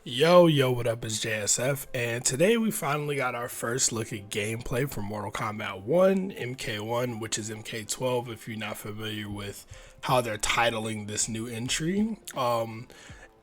Yo, what up? It's JSF, and today we finally got our first look at gameplay for Mortal Kombat 1, MK1, which is MK12 if you're not familiar with how they're titling this new entry.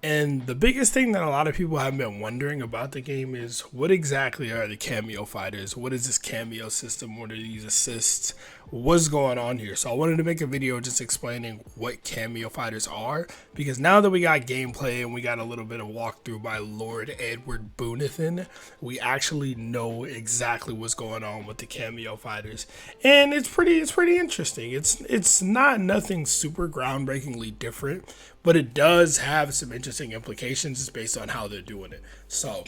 And the biggest thing that a lot of people have been wondering about the game is what exactly are the Cameo fighters? What is this Cameo system? What are these assists? What's going on here? So I wanted to make a video just explaining what Cameo fighters are, because now that we got gameplay and we got a little bit of walkthrough by Lord Edward Boonathan, we actually know exactly what's going on with the Cameo fighters, and it's pretty interesting. It's not nothing super groundbreakingly different, but it does have some interesting implications based on how they're doing it. So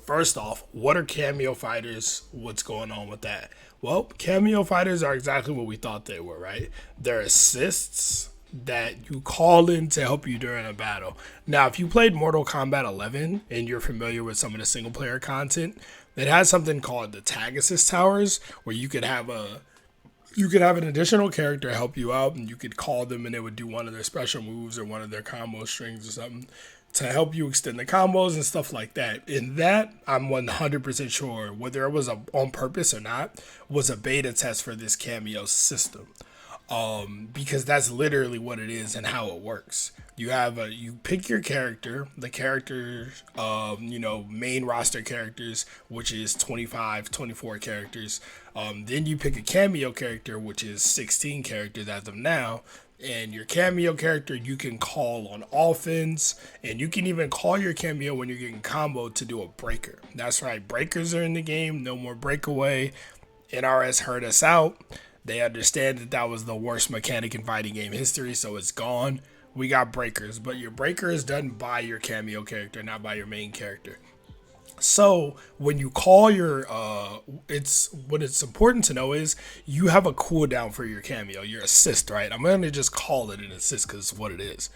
first off, what are Cameo fighters? What's going on with that? Well, Cameo fighters are exactly what we thought they were, right? They're assists that you call in to help you during a battle. Now, if you played Mortal Kombat 11 and you're familiar with some of the single player content, it has something called the tag assist towers, where you could have an additional character help you out, and you could call them and they would do one of their special moves or one of their combo strings or something to help you extend the combos and stuff like that. And that, I'm 100% sure, whether it was on purpose or not, was a beta test for this Cameo system. Because that's literally what it is and how it works. You pick your character, the character, main roster characters, which is 25, 24 characters. Then you pick a cameo character, which is 16 characters as of now. And your cameo character you can call on offense, and you can even call your cameo when you're getting comboed to do a breaker. That's right, breakers are in the game, no more breakaway. NRS heard us out. They understand that that was the worst mechanic in fighting game history, so it's gone. We got breakers, but your breaker is done by your cameo character, not by your main character. So when you call your it's important to know is you have a cooldown for your cameo, your assist, right? I'm gonna just call it an assist because it's what it is.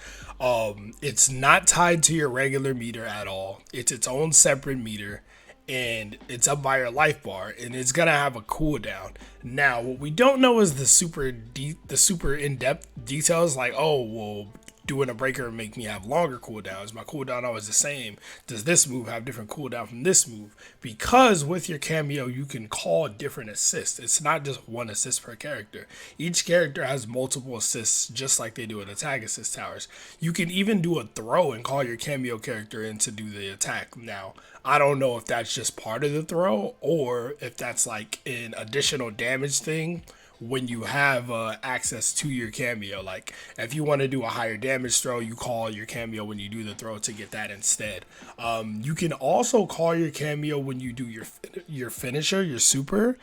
It's not tied to your regular meter at all. It's its own separate meter, and it's up by your life bar, and it's gonna have a cooldown. Now, what we don't know is the super in-depth details, like, oh well, doing a breaker make me have longer cooldowns. My cooldown always the same. Does this move have different cooldown from this move? Because with your cameo, you can call different assists. It's not just one assist per character. Each character has multiple assists, just like they do in attack assist towers. You can even do a throw and call your cameo character in to do the attack. Now, I don't know if that's just part of the throw or if that's like an additional damage thing when you have access to your cameo. Like if you want to do a higher damage throw, you call your cameo when you do the throw to get that instead. You can also call your cameo when you do your finisher, your super.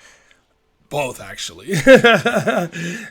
Both actually,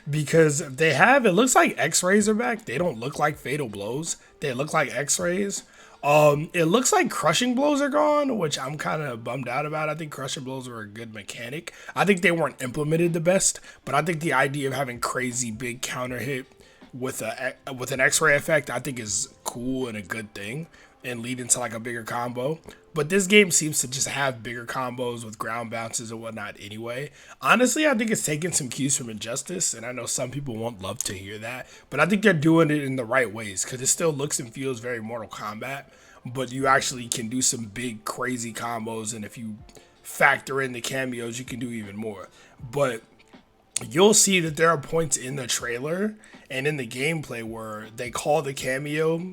because it looks like X-rays are back. They don't look like fatal blows. They look like X-rays. It looks like crushing blows are gone, which I'm kind of bummed out about. I think crushing blows were a good mechanic. I think they weren't implemented the best, but I think the idea of having crazy big counter hit with an X-ray effect, I think is cool and a good thing, and lead into like a bigger combo. But this game seems to just have bigger combos with ground bounces and whatnot anyway. Honestly, I think it's taking some cues from Injustice, and I know some people won't love to hear that, but I think they're doing it in the right ways because it still looks and feels very Mortal Kombat, but you actually can do some big, crazy combos, and if you factor in the cameos, you can do even more. But you'll see that there are points in the trailer and in the gameplay where they call the cameo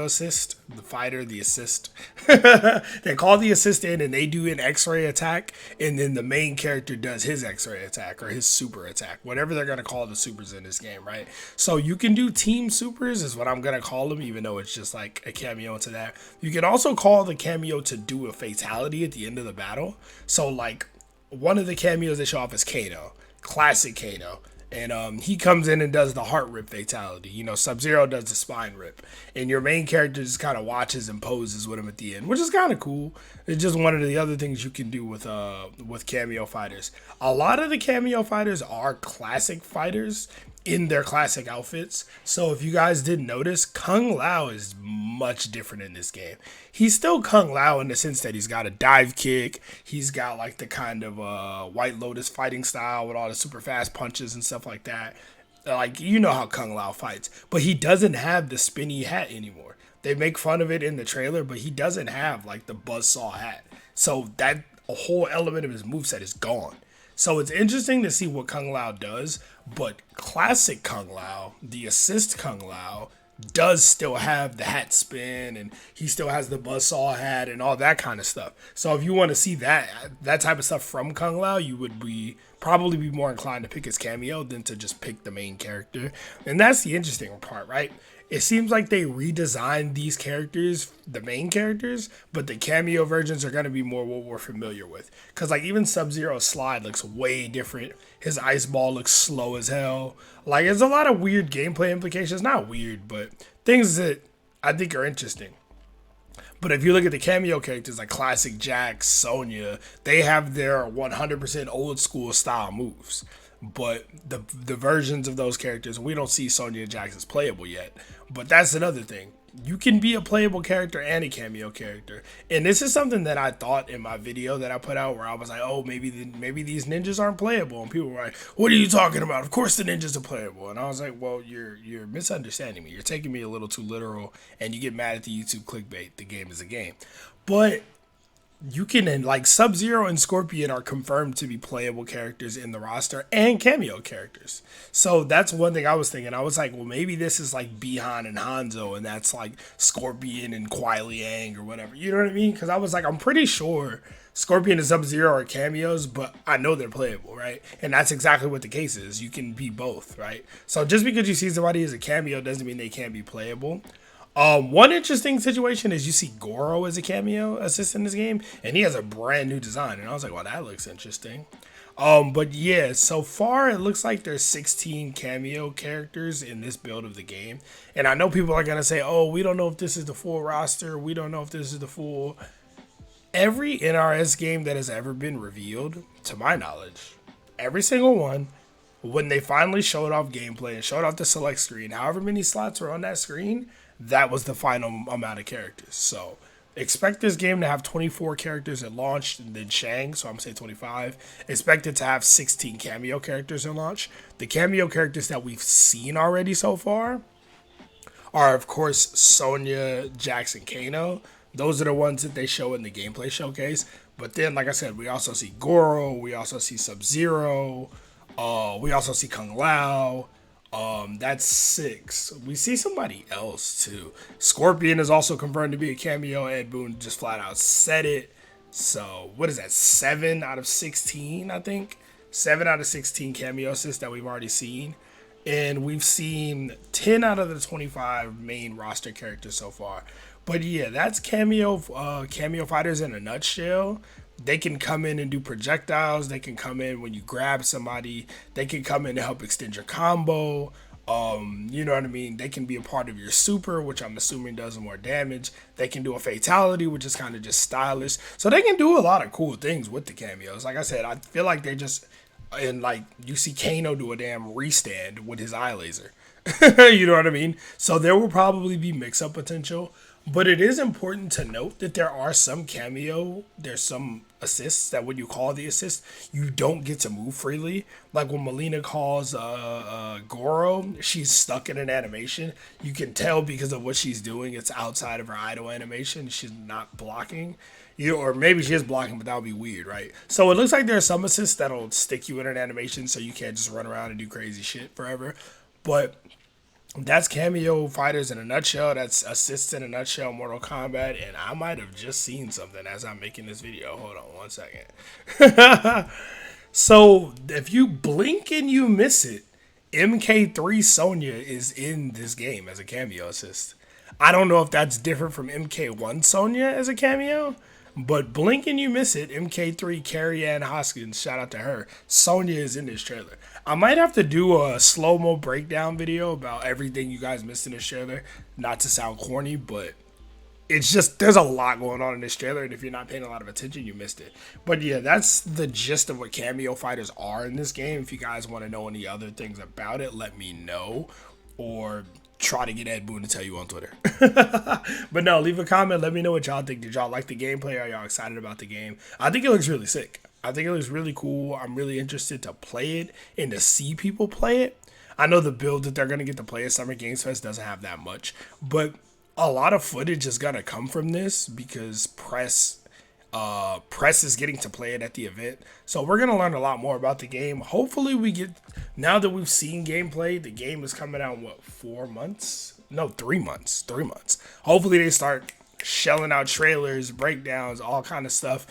assist, the fighter, the assist. They call the assist in and they do an X-ray attack, and then the main character does his X-ray attack or his super attack, whatever they're gonna call the supers in this game, right? So you can do team supers, is what I'm gonna call them, even though it's just like a cameo into that. You can also call the cameo to do a fatality at the end of the battle. So like one of the cameos they show off is Kano, classic Kano. And he comes in and does the heart rip fatality. You know, Sub-Zero does the spine rip. And your main character just kind of watches and poses with him at the end, which is kind of cool. It's just one of the other things you can do with cameo fighters. A lot of the cameo fighters are classic fighters in their classic outfits. So if you guys didn't notice, Kung Lao is much different in this game. He's still Kung Lao in the sense that he's got a dive kick. He's got like the kind of White Lotus fighting style with all the super fast punches and stuff like that. Like, you know how Kung Lao fights. But he doesn't have the spinny hat anymore. They make fun of it in the trailer, but he doesn't have like the buzzsaw hat. So that a whole element of his moveset is gone. So it's interesting to see what Kung Lao does, but classic Kung Lao, the assist Kung Lao, does still have the hat spin, and he still has the buzzsaw hat and all that kind of stuff. So if you want to see that type of stuff from Kung Lao, you would probably be more inclined to pick his cameo than to just pick the main character. And that's the interesting part, right? It seems like they redesigned these characters, the main characters, but the cameo versions are going to be more what we're familiar with. Because like even Sub-Zero's slide looks way different. His ice ball looks slow as hell. Like there's a lot of weird gameplay implications. Not weird, but things that I think are interesting. But if you look at the cameo characters like Classic Jack, Sonya, they have their 100% old school style moves. But the versions of those characters, we don't see Sonya and Jax as playable yet. But that's another thing. You can be a playable character and a cameo character. And this is something that I thought in my video that I put out where I was like, oh, maybe these ninjas aren't playable. And people were like, what are you talking about? Of course the ninjas are playable. And I was like, well, you're misunderstanding me. You're taking me a little too literal, and you get mad at the YouTube clickbait. The game is a game. But you can, like, Sub-Zero and Scorpion are confirmed to be playable characters in the roster and cameo characters. So that's one thing I was thinking. I was like, well, maybe this is like Bihan and Hanzo, and that's like Scorpion and Kuai Liang or whatever. You know what I mean? Because I was like, I'm pretty sure Scorpion and Sub-Zero are cameos, but I know they're playable, right? And that's exactly what the case is. You can be both, right? So just because you see somebody as a cameo doesn't mean they can't be playable. One interesting situation is you see Goro as a cameo assist in this game, and he has a brand new design, and I was like, well, that looks interesting. But yeah, so far it looks like there's 16 cameo characters in this build of the game, and I know people are gonna say, oh, we don't know if this is the full roster, we don't know if this is the full. Every NRS game that has ever been revealed, to my knowledge, every single one, when they finally showed off gameplay and showed off the select screen, however many slots were on that screen, that was the final amount of characters. So expect this game to have 24 characters at launch, and then Shang, so I'm saying 25. Expect it to have 16 cameo characters at launch. The cameo characters that we've seen already so far are, of course, Sonya, Jax, and Kano. Those are the ones that they show in the gameplay showcase. But then, like I said, we also see Goro, we also see Sub-Zero, we also see Kung Lao. That's 6. We see somebody else too. Scorpion is also confirmed to be a cameo. Ed Boon just flat out said it. So what is that? 7 out of 16, I think. 7 out of 16 cameo assists that we've already seen. And we've seen 10 out of the 25 main roster characters so far. But yeah, that's cameo fighters in a nutshell. They can come in and do projectiles. They can come in when you grab somebody. They can come in to help extend your combo. You know what I mean? They can be a part of your super, which I'm assuming does more damage. They can do a fatality, which is kind of just stylish. So they can do a lot of cool things with the cameos. Like I said, I feel like they just, and like you see Kano do a damn restand with his eye laser. You know what I mean? So there will probably be mix-up potential. But it is important to note that there are some there's some assists that when you call the assist, you don't get to move freely. Like when Melina calls Goro, she's stuck in an animation. You can tell because of what she's doing, it's outside of her idle animation. She's not blocking. Or maybe she is blocking, but that would be weird, right? So it looks like there are some assists that'll stick you in an animation so you can't just run around and do crazy shit forever. But that's cameo fighters in a nutshell. That's assists in a nutshell, Mortal Kombat. And I might have just seen something as I'm making this video. Hold on 1 second. So if you blink and you miss it, MK3 Sonya is in this game as a cameo assist. I don't know if that's different from MK1 Sonya as a cameo, but blink and you miss it, MK3 Carrie Ann Hoskins, shout out to her. Sonya is in this trailer. I might have to do a slow-mo breakdown video about everything you guys missed in this trailer. Not to sound corny, but it's just, there's a lot going on in this trailer, and if you're not paying a lot of attention, you missed it. But yeah, that's the gist of what cameo fighters are in this game. If you guys want to know any other things about it, let me know, or try to get Ed Boon to tell you on Twitter. But no, leave a comment, let me know what y'all think. Did y'all like the gameplay? Are y'all excited about the game? I think it looks really sick. I think it looks really cool. I'm really interested to play it and to see people play it. I know the build that they're going to get to play at Summer Games Fest doesn't have that much, but a lot of footage is gonna come from this because press is getting to play it at the event. So we're gonna learn a lot more about the game. Hopefully we get, now that we've seen gameplay, the game is coming out in what, 4 months? No, 3 months. 3 months. Hopefully they start shelling out trailers, breakdowns, all kind of stuff,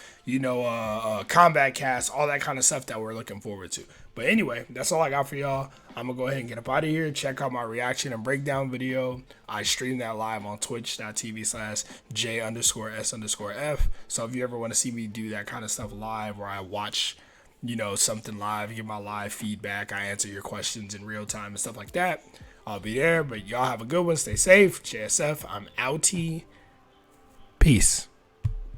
combat cast, all that kind of stuff that we're looking forward to. But anyway, that's all I got for y'all. I'm gonna go ahead and get up out of here. Check out my reaction and breakdown video. I stream that live on twitch.tv/J_S_F. So if you ever want to see me do that kind of stuff live, where I watch, something live, give my live feedback, I answer your questions in real time and stuff like that, I'll be there. But y'all have a good one. Stay safe. JSF, I'm outie. Peace.